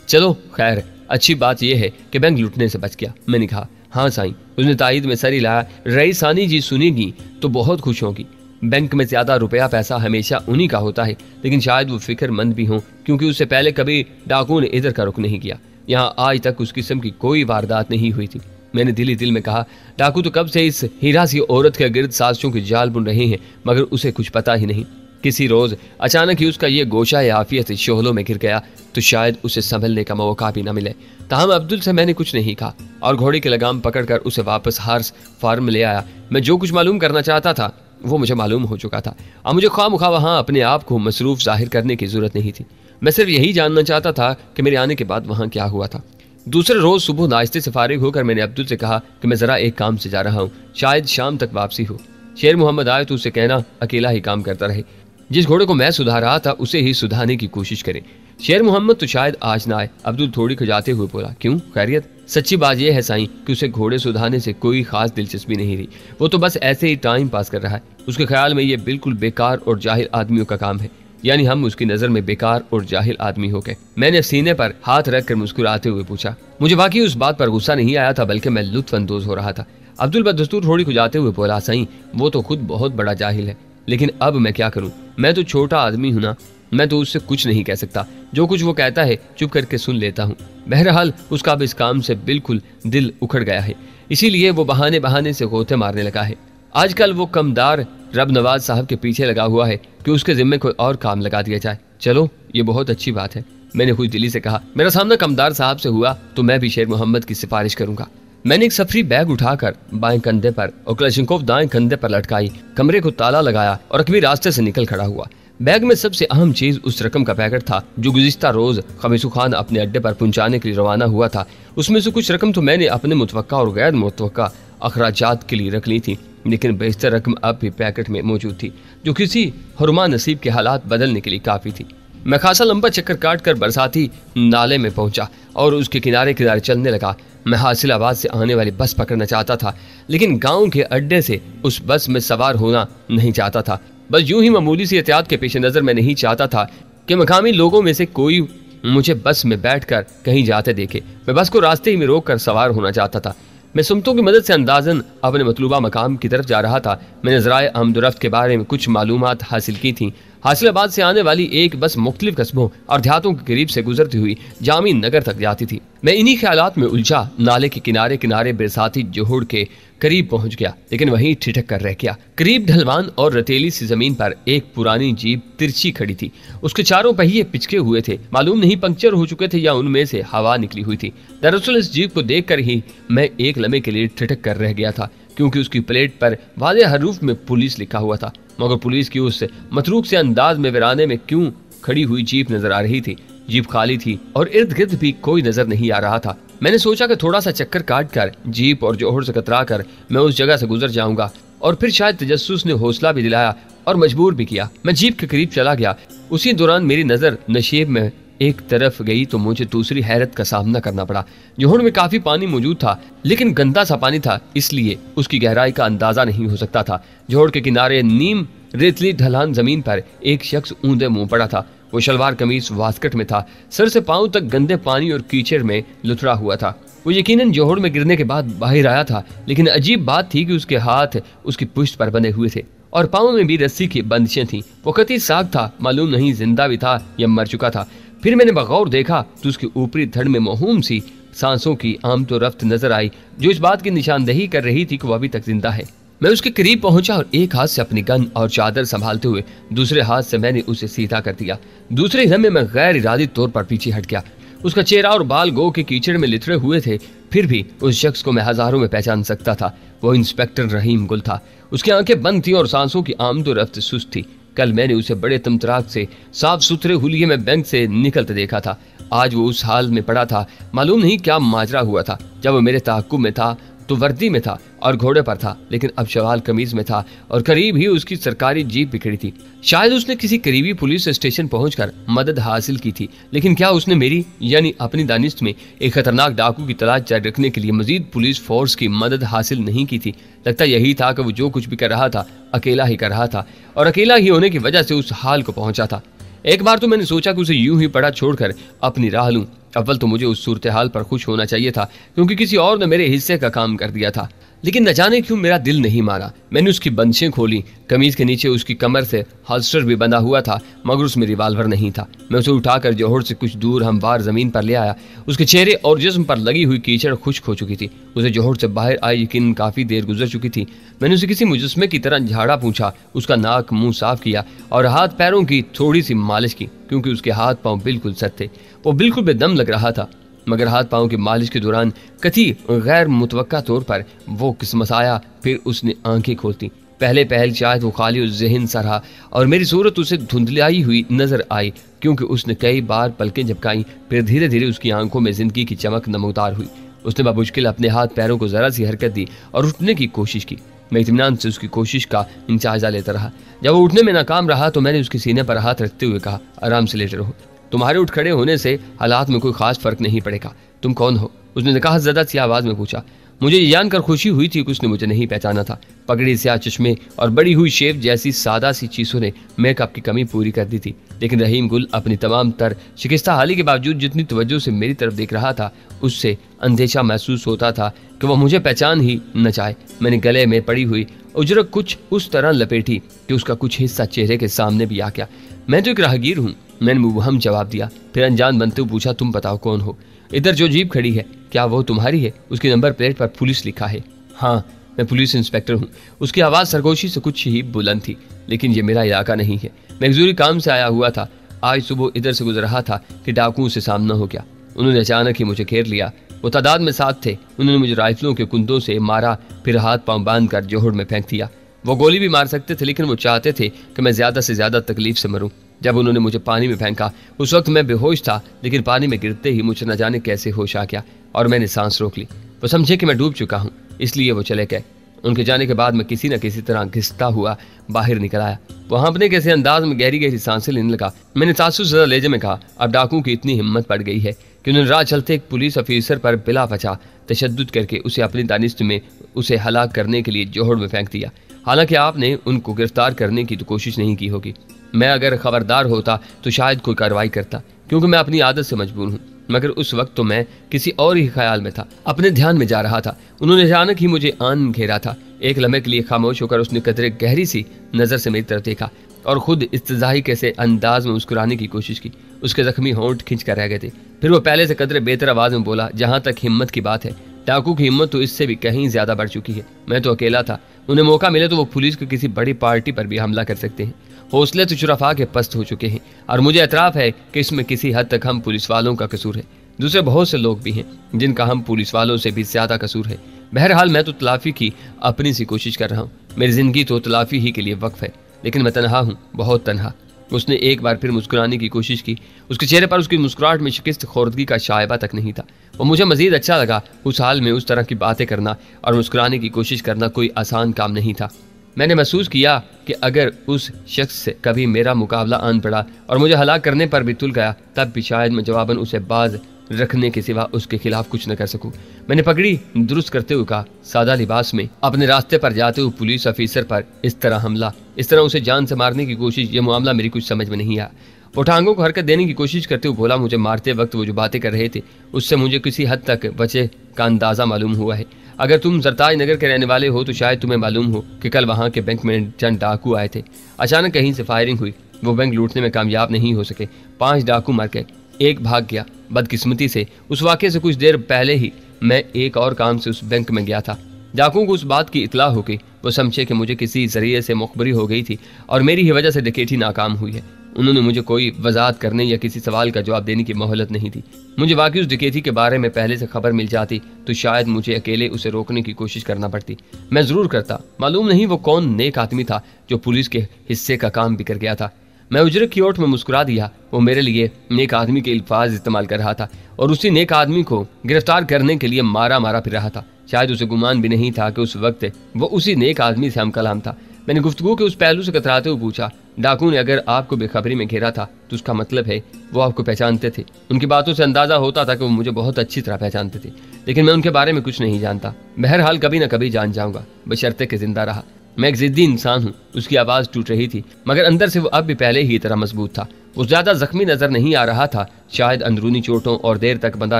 चलो खैर, अच्छी बात यह है कि बैंक लुटने से बच गया। मैंने कहा, हाँ साईं। उसने तायद में सर हिलाया। रईसानी जी सुनेगी तो बहुत खुश होगी। बैंक में ज्यादा रुपया पैसा हमेशा उन्हीं का होता है, लेकिन शायद वो फिक्रमंद भी हों, क्योंकि उससे पहले कभी डाकुओं ने इधर का रुख नहीं किया। यहाँ आज तक उस किस्म की कोई वारदात नहीं हुई थी। मैंने दिल ही दिल में कहा, डाकू तो कब से इस हीरा सी औरत के गिर्द साजिशों की जाल बुन रहे हैं, मगर उसे कुछ पता ही नहीं। किसी रोज अचानक ही उसका ये गोशा आफियत शोहलों में गिर गया तो शायद उसे संभलने का मौका भी न मिले। ताहम अब्दुल से मैंने कुछ नहीं कहा और घोड़े की लगाम पकड़कर उसे वापस हार्स फार्म ले आया। मैं जो कुछ मालूम करना चाहता था वो मुझे मालूम हो चुका था। अब मुझे ख्वामुखा वहाँ अपने आप को मसरूफ जाहिर करने की जरूरत नहीं थी। मैं सिर्फ यही जानना चाहता था कि मेरे आने के बाद वहाँ क्या हुआ था। दूसरे रोज सुबह नाश्ते से फारिग होकर मैंने अब्दुल से कहा कि मैं जरा एक काम से जा रहा हूँ, शायद शाम तक वापसी हो। शेर मोहम्मद आए तो उसे कहना अकेला ही काम करता रहे, जिस घोड़े को मैं सुधार रहा था उसे ही सुधारने की कोशिश करे। शेर मोहम्मद तो शायद आज ना आए। अब्दुल थोड़ी खजाते हुए बोला, क्यों, खैरियत? सच्ची बात यह है साईं कि उसे घोड़े सुधारने से कोई खास दिलचस्पी नहीं रही। वो तो बस ऐसे ही टाइम पास कर रहा है। उसके ख्याल में ये बिल्कुल बेकार और जाहिल आदमियों का काम है, यानी हम उसकी नजर में बेकार और जाहिल आदमी हो गए। मैंने सीने पर हाथ रखकर मुस्कुराते हुए पूछा। मुझे वाकई उस बात पर गुस्सा नहीं आया था, बल्कि मैं लुत्फ अंदोज हो रहा था। अब्दुल बदस्तूर थोड़ी खुजाते हुए बोला, साईं वो तो खुद बहुत बड़ा जाहिल है, लेकिन अब मैं क्या करूं? मैं तो छोटा आदमी हूं ना, मैं तो उससे कुछ नहीं कह सकता। जो कुछ वो कहता है चुप करके सुन लेता हूँ। बहरहाल उसका अब इस काम से बिल्कुल दिल उखड़ गया है, इसीलिए वो बहाने बहाने से गोते मारने लगा है। आजकल वो कमदार रब नवाज साहब के पीछे लगा हुआ है कि उसके जिम्मे कोई और काम लगा दिया जाए। चलो ये बहुत अच्छी बात है, मैंने खुश दिली से कहा। मेरा सामना कमदार साहब से हुआ तो मैं भी शेर मोहम्मद की सिफारिश करूंगा। मैंने एक सफरी बैग उठाकर बाएं कंधे पर और क्लशिंकोव दाएं कंधे पर लटकाई, कमरे को ताला लगाया और अकबी रास्ते से निकल खड़ा हुआ। बैग में सबसे अहम चीज उस रकम का पैकेट था जो गुज़िश्ता रोज खमीसू खान अपने अड्डे पर पहुंचाने के लिए रवाना हुआ था। उसमें से कुछ रकम तो मैंने अपने मुतवक्का और गैर मुतवक्का अखराजात के लिए रख ली थी, लेकिन बेशतर रकम अब भी पैकेट में मौजूद थी, जो किसी हुरमा नसीब के हालात बदलने के लिए काफी थी। मैं खासा लंबा चक्कर काटकर बरसाती नाले में पहुंचा और उसके किनारे किनारे चलने लगा। मैं हासिलाबाद से आने वाली बस पकड़ना चाहता था, लेकिन गांव के अड्डे से उस बस में सवार होना नहीं चाहता था। बस यूं ही मामूली सी एहतियात के पेश नजर मैं नहीं चाहता था कि मकामी लोगों में से कोई मुझे बस में बैठकर कहीं जाते देखे। मैं बस को रास्ते ही में रोककर सवार होना चाहता था। मैं सुमतों की मदद से अंदाजन अपने मतलूबा मकाम की तरफ जा रहा था। मैंने ज़राए आमदोरफ्त के बारे में कुछ मालूमात हासिल की थी। हासिलाबाद से आने वाली एक बस मुख्तलिफ कस्बों और देहातों के करीब से गुजरती हुई जामी नगर तक जाती थी। मैं इन्हीं ख्यालात में उलझा नाले के किनारे किनारे बरसाती जोहड़ के करीब पहुंच गया, लेकिन वहीं ठिठक कर रह गया। करीब ढलवान और रतेली सी जमीन पर एक पुरानी जीप तिरछी खड़ी थी। उसके चारों पहिए पिचके हुए थे, मालूम नहीं पंक्चर हो चुके थे या उनमें से हवा निकली हुई थी। दरअसल इस जीप को देखकर ही मैं एक लम्हे के लिए ठिठक कर रह गया था, क्योंकि उसकी प्लेट पर वाज़ेह हरूफ में पुलिस लिखा हुआ था। मगर पुलिस की उस मतरूक से अंदाज में वीराने में क्यों खड़ी हुई जीप नजर आ रही थी। जीप खाली थी और इर्द गिर्द भी कोई नजर नहीं आ रहा था। मैंने सोचा कि थोड़ा सा चक्कर काट कर जीप और जोहर से कतरा कर मैं उस जगह से गुजर जाऊंगा, और फिर शायद तजस्सुस ने हौसला भी दिलाया और मजबूर भी किया। मैं जीप के करीब चला गया। उसी दौरान मेरी नजर नशेब में एक तरफ गई तो मुझे दूसरी हैरत का सामना करना पड़ा। जोहड़ में काफी पानी मौजूद था, लेकिन गंदा सा पानी था, इसलिए उसकी गहराई का अंदाजा नहीं हो सकता था। जोहड़ के किनारे नीम रेतली ढलान जमीन पर एक शख्स ऊंधे मुंह पड़ा था। वो शलवार कमीज वास्कट में था, सर से पांव तक गंदे पानी और कीचड़ में लुथड़ा हुआ था। वो यकीनन जोहड़ में गिरने के बाद बाहर आया था, लेकिन अजीब बात थी कि उसके हाथ उसकी पुश्त पर बंधे हुए थे और पांव में भी रस्सी की बंदिशें थीं। वो कतई साग था, मालूम नहीं जिंदा भी था या मर चुका था। फिर मैंने बगौर देखा तो उसकी ऊपरी धड़ में मामूम सी सांसों की आमद रफ्त नजर आई, जो इस बात की निशानदेही कर रही थी कि वह अभी तक जिंदा है। मैं उसके करीब पहुंचा और एक हाथ से अपनी गन और चादर संभालते हुए दूसरे हाथ से मैंने उसे सीधा कर दिया। दूसरे लम्हे में गैर इरादी तौर पर पीछे हट गया। उसका चेहरा और बाल गो के कीचड़ में लिथड़े हुए थे, फिर भी उस शख्स को मैं हजारों में पहचान सकता था। वो इंस्पेक्टर रहीम गुल था। उसकी आंखें बंद थी और सांसों की आमद रफ्त सुस्त थी। कल मैंने उसे बड़े तमतराक से साफ सुथरे हुलिये में बैंक से निकलते देखा था। आज वो उस हाल में पड़ा था, मालूम नहीं क्या माजरा हुआ था। जब वो मेरे ताक़ुब में था तो वर्दी में था और घोड़े पर था, लेकिन अब शवाल कमीज में था और करीब ही उसकी सरकारी जीप भी खड़ी थी। शायद उसने किसी करीबी पुलिस स्टेशन पहुंचकर मदद हासिल की थी, लेकिन क्या उसने मेरी यानी अपनी दानिश में एक खतरनाक डाकू की तलाश जारी रखने के लिए मजीद पुलिस फोर्स की मदद हासिल नहीं की थी? लगता यही था कि वो जो कुछ भी कर रहा था अकेला ही कर रहा था, और अकेला ही होने की वजह से उस हाल को पहुंचा था। एक बार तो मैंने सोचा कि उसे यूं ही पड़ा छोड़कर अपनी राह लूं। अव्वल तो मुझे उस सूरत हाल पर खुश होना चाहिए था, क्योंकि किसी और ने मेरे हिस्से का काम कर दिया था, लेकिन न जाने क्यों मेरा दिल नहीं माना। मैंने उसकी बंदिशें खोली। कमीज के नीचे उसकी कमर से हॉल्स्टर भी बंधा हुआ था, मगर उसमें रिवाल्वर नहीं था। मैं उसे उठाकर जोहड़ से कुछ दूर हमवार जमीन पर ले आया। उसके चेहरे और जिस्म पर लगी हुई कीचड़ खुश्क हो चुकी थी। उसे जोहड़ से बाहर आए यकीन काफी देर गुजर चुकी थी। मैंने उसे किसी मुजस्मे की तरह झाड़ा पूछा, उसका नाक मुंह साफ किया और हाथ पैरों की थोड़ी सी मालिश की, क्योंकि उसके हाथ पांव बिल्कुल सख्त थे। वो बिल्कुल बेदम लग रहा था। मगर हाथ पांव की मालिश के दौरान कथी गैर मुतवक्का तौर पर वो किस्मसाया। फिर उसने आंखें खोलती। पहले पहल शायद वो खाली और ज़हन सा रहा और मेरी सूरत उसे धुंधलाई हुई नजर आई, क्योंकि उसने कई बार पलकें झपकाई। फिर धीरे धीरे उसकी आंखों में जिंदगी की चमक नमूदार हुई। उसने बामुश्किल अपने हाथ पैरों को जरा सी हरकत दी और उठने की कोशिश की। मैं इत्मीनान से उसकी कोशिश का इंचाजा लेता रहा। जब वो उठने में नाकाम रहा तो मैंने उसके सीने पर हाथ रखते हुए कहा, आराम से लेटे रहो, तुम्हारे उठ खड़े होने से हालात में कोई खास फर्क नहीं पड़ेगा। तुम कौन हो? उसने निकाह ज़दा सी आवाज में पूछा। मुझे ये जानकर खुशी हुई थी कि उसने मुझे नहीं पहचाना था। पगड़ी, स्याह चश्मे और बड़ी हुई शेव जैसी सादा सी चीज़ों ने मेकअप की कमी पूरी कर दी थी, लेकिन रहीम गुल अपनी तमाम तर शिकस्ता हाली के बावजूद जितनी तवज्जो से मेरी तरफ देख रहा था, उससे अंदेशा महसूस होता था कि वह मुझे पहचान ही न चाहे। मैंने गले में पड़ी हुई उजरक कुछ उस तरह लपेटी कि उसका कुछ हिस्सा चेहरे के सामने भी आ गया। मैं तो एक राहगीर हूँ, मैंने मुबहम जवाब दिया। फिर अनजान बनते हुए पूछा, तुम बताओ कौन हो? इधर जो जीप खड़ी है क्या वो तुम्हारी है? उसके नंबर प्लेट पर पुलिस लिखा है। हाँ, मैं पुलिस इंस्पेक्टर हूँ। उसकी आवाज़ सरगोशी से कुछ ही बुलंद थी, लेकिन ये मेरा इलाका नहीं है। मैं एक ज़रूरी काम से आया हुआ था। आज सुबह इधर से गुजर रहा था कि डाकुओं से सामना हो गया। उन्होंने अचानक ही मुझे घेर लिया। वो तादाद में 7 थे। उन्होंने मुझे राइफलों के कुंदों से मारा, फिर हाथ पांव बांध कर जोहड़ में फेंक दिया। वो गोली भी मार सकते थे, लेकिन वो चाहते थे कि मैं ज़्यादा से ज़्यादा तकलीफ से मरूं। जब उन्होंने मुझे पानी में फेंका उस वक्त मैं बेहोश था, लेकिन पानी में गिरते ही मुझे न जाने कैसे होश आ गया और मैंने सांस रोक ली। वो समझे कि मैं डूब चुका हूँ, इसलिए वो चले गए। उनके जाने के बाद मैं किसी न किसी तरह घिसता हुआ बाहर निकल आया। वो हाँपने कैसे अंदाज में गहरी गहरी सांसें लेने लगा। मैंने तासुस ज़रा लहजे में कहा, अब डाकुओं की इतनी हिम्मत पड़ गई है कि उन्होंने राह चलते एक पुलिस ऑफिसर पर बिला वजह तशद्दुद करके उसे अपनी दानिश में उसे हलाक करने के लिए जोहड़ में फेंक दिया। हालांकि आपने उनको गिरफ्तार करने की तो कोशिश नहीं की होगी। मैं अगर खबरदार होता तो शायद कोई कार्रवाई करता, क्योंकि मैं अपनी आदत से मजबूर हूँ। मगर उस वक्त तो मैं किसी और ही ख्याल में था, अपने ध्यान में जा रहा था। उन्होंने अचानक ही मुझे आन घेरा था। एक लम्हे के लिए खामोश होकर उसने कदरे गहरी सी नजर से मेरी तरफ देखा और खुद इस्तज़ाही कैसे अंदाज में मुस्कुराने की कोशिश की। उसके जख्मी होंठ खिंच कर रह गए थे। फिर वो पहले से कदरे बेहतर आवाज में बोला, जहां तक हिम्मत की बात है, डाकू की हिम्मत तो इससे भी कहीं ज्यादा बढ़ चुकी है। मैं तो अकेला था। उन्हें मौका मिले तो वो पुलिस की किसी बड़ी पार्टी पर भी हमला कर सकते हैं। हौसले तो शुरफा के पस्त हो चुके हैं और मुझे एतराफ़ है कि इसमें किसी हद तक हम पुलिस वालों का कसूर है। दूसरे बहुत से लोग भी हैं जिनका हम पुलिस वालों से भी ज्यादा कसूर है। बहरहाल मैं तो तलाफी की अपनी सी कोशिश कर रहा हूँ। मेरी जिंदगी तो तलाफी ही के लिए वक्फ है, लेकिन मैं तनहा हूँ, बहुत तनहा। उसने एक बार फिर मुस्कुराने की कोशिश की। उसके चेहरे पर उसकी मुस्कुराहट में शिकस्त खोर्दगी का शायबा तक नहीं था। वो मुझे मजीद अच्छा लगा। उस हाल में उस तरह की बातें करना और मुस्कुराने की कोशिश करना कोई आसान काम नहीं था। मैंने महसूस किया कि अगर उस शख्स से कभी मेरा मुकाबला आन पड़ा और मुझे हलाक करने पर भी तुल गया, तब भी शायद मैं जवाबन उसे बाज रखने के सिवा उसके खिलाफ कुछ न कर सकूं। मैंने पगड़ी दुरुस्त करते हुए कहा, सादा लिबास में अपने रास्ते पर जाते हुए पुलिस ऑफिसर पर इस तरह हमला, इस तरह उसे जान से मारने की कोशिश, ये मामला मेरी कुछ समझ में नहीं आया। वो टांगों को हरकत देने की कोशिश करते हुए बोला, मुझे मारते वक्त वो जो बातें कर रहे थे उससे मुझे किसी हद तक वजह का अंदाजा मालूम हुआ है। अगर तुम जरताज नगर के रहने वाले हो तो शायद तुम्हें मालूम हो कि कल वहाँ के बैंक में चंद डाकू आए थे। अचानक कहीं से फायरिंग हुई। वो बैंक लूटने में कामयाब नहीं हो सके। 5 डाकू मर गए, एक भाग गया। बदकिस्मती से उस वाक़े से कुछ देर पहले ही मैं एक और काम से उस बैंक में गया था। डाकुओं को उस बात की इतला हो गई। वो समझे कि मुझे किसी जरिए से मुखबरी हो गई थी और मेरी ही वजह से डकैती नाकाम हुई है। उन्होंने मुझे कोई वजाहत करने या किसी सवाल का जवाब देने की मोहलत नहीं दी। मुझे वाकई उस डकैती के बारे में पहले से खबर मिल जाती तो शायद मुझे अकेले उसे रोकने की कोशिश करना पड़ती। मैं जरूर करता। मालूम नहीं वो कौन नेक आदमी था जो पुलिस के हिस्से का काम भी कर गया था। मैं उजरक की ओट में मुस्कुरा दिया। वो मेरे लिए नेक आदमी के अल्फाज इस्तेमाल कर रहा था और उसी नेक आदमी को गिरफ्तार करने के लिए मारा फिर रहा था। शायद उसे गुमान भी नहीं था कि उस वक्त वो उसी नेक आदमी से हम कलाम था। मैंने गुफ्तगू के उस पहलू से कतराते हुए पूछा, डाकू ने अगर आपको बेखबरी में घेरा था तो उसका मतलब है वो आपको पहचानते थे। उनकी बातों से अंदाजा होता था कि वो मुझे बहुत अच्छी तरह पहचानते थे, लेकिन मैं उनके बारे में कुछ नहीं जानता। बहरहाल कभी न कभी जान जाऊंगा, बशर्ते कि जिंदा रहा। मैं एक जिद्दी इंसान हूँ। उसकी आवाज़ टूट रही थी, मगर अंदर से वो अब भी पहले ही तरह मजबूत था। वो ज्यादा जख्मी नजर नहीं आ रहा था। शायद अंदरूनी चोटों और देर तक बंधा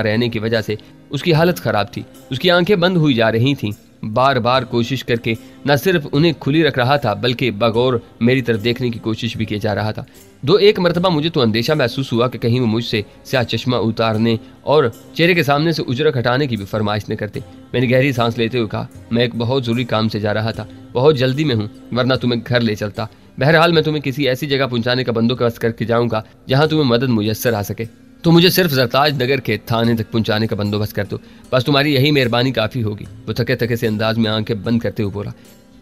रहने की वजह से उसकी हालत खराब थी। उसकी आंखें बंद हुई जा रही थीं। बार बार कोशिश करके न सिर्फ उन्हें खुली रख रहा था बल्कि बगौर मेरी तरफ देखने की कोशिश भी की जा रहा था। 2-1 मरतबा मुझे तो अंदेशा महसूस हुआ कि कहीं वो मुझसे स्याह चश्मा उतारने और चेहरे के सामने से उजरक हटाने की भी फरमाइश न करते। मैंने गहरी सांस लेते हुए कहा, मैं एक बहुत जरूरी काम से जा रहा था, बहुत जल्दी में हूँ, वरना तुम्हें घर ले चलता। बहरहाल मैं तुम्हें किसी ऐसी जगह पहुंचाने का बंदोबस्त करके जाऊंगा जहां तुम्हें मदद मुयस्सर आ सके। तो मुझे सिर्फ जरताज नगर के थाने तक पहुंचाने का बंदोबस्त कर दो, बस तुम्हारी यही मेहरबानी काफ़ी होगी। वो थके थके से अंदाज में आंखें बंद करते हुए बोला।